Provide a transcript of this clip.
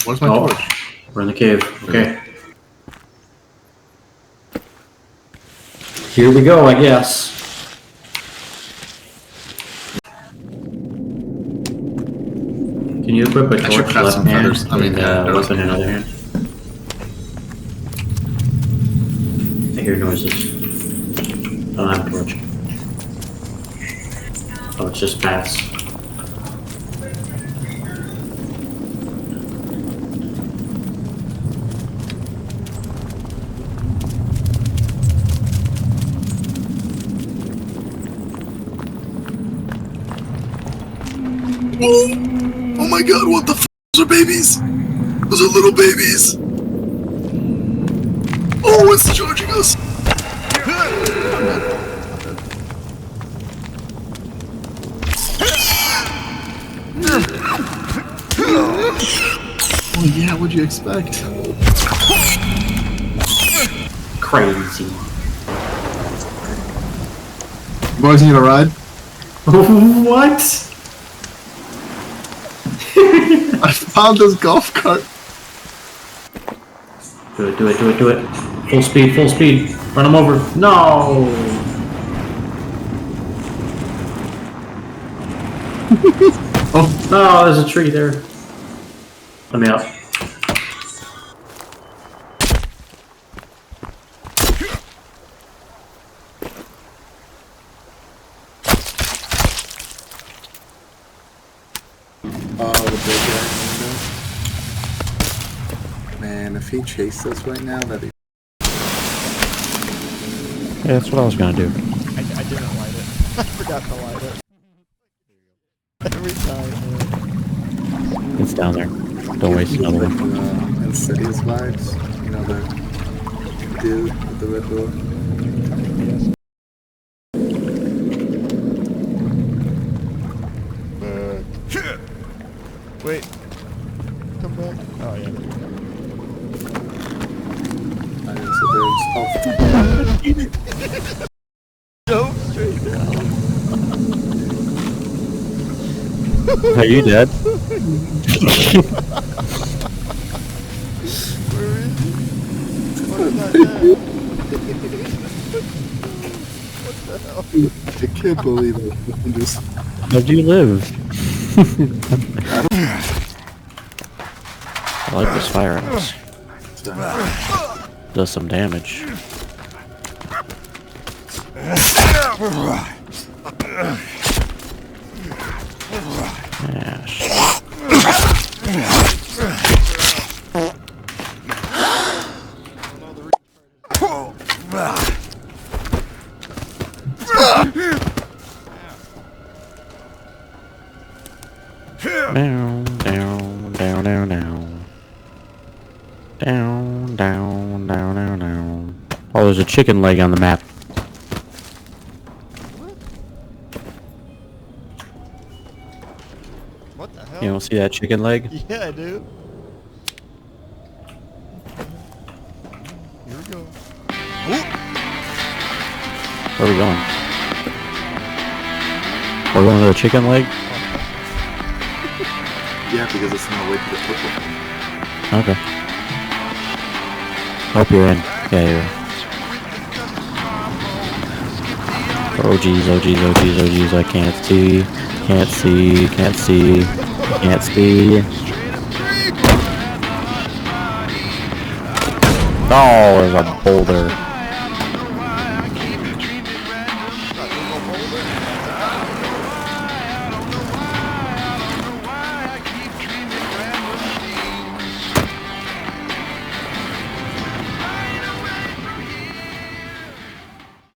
Where's my torch? We're in the cave. Okay. Here we go, I guess. Can you equip a I should torch craft left some hand feathers. I mean, and weapon in other hand? I hear noises. I don't have a torch. Oh, it's just paths. Oh my god, what the f*** are babies? Those are little babies! Oh, it's charging us! Oh yeah, what'd you expect? Crazy. Boys, need a ride? What? I found this golf cart. Do it, do it, do it, do it. Full speed, full speed. Run him over. No! Oh, no, there's a tree there. Let me out. Oh, the big guy. Man, if he chased us right now, that'd be... Yeah, that's what I was gonna do. I didn't light it. I forgot to light it. Every time, man. It's down there. Don't waste another one. Insidious vibes. You know, the dude with the red door. Wait. Come back. Oh, yeah. I didn't sit there and Go straight down. Are you dead? Where is he? What is that now? What the hell? I can't believe it. I just... How'd you live? I like this fire axe. Does some damage. Ash. Down, down, down, down, down. Down, down, down, down, down. Oh, there's a chicken leg on the map. What the hell? You don't see that chicken leg? Yeah, I do. Here we go. Where are we going? We're going to the chicken leg? Yeah, because it's on the way to the purple. Okay. Hope you're in. Yeah, you're in. Oh jeez, oh jeez, oh jeez, oh jeez, I can't see. Can't see, can't see, can't see. Oh, there's a boulder.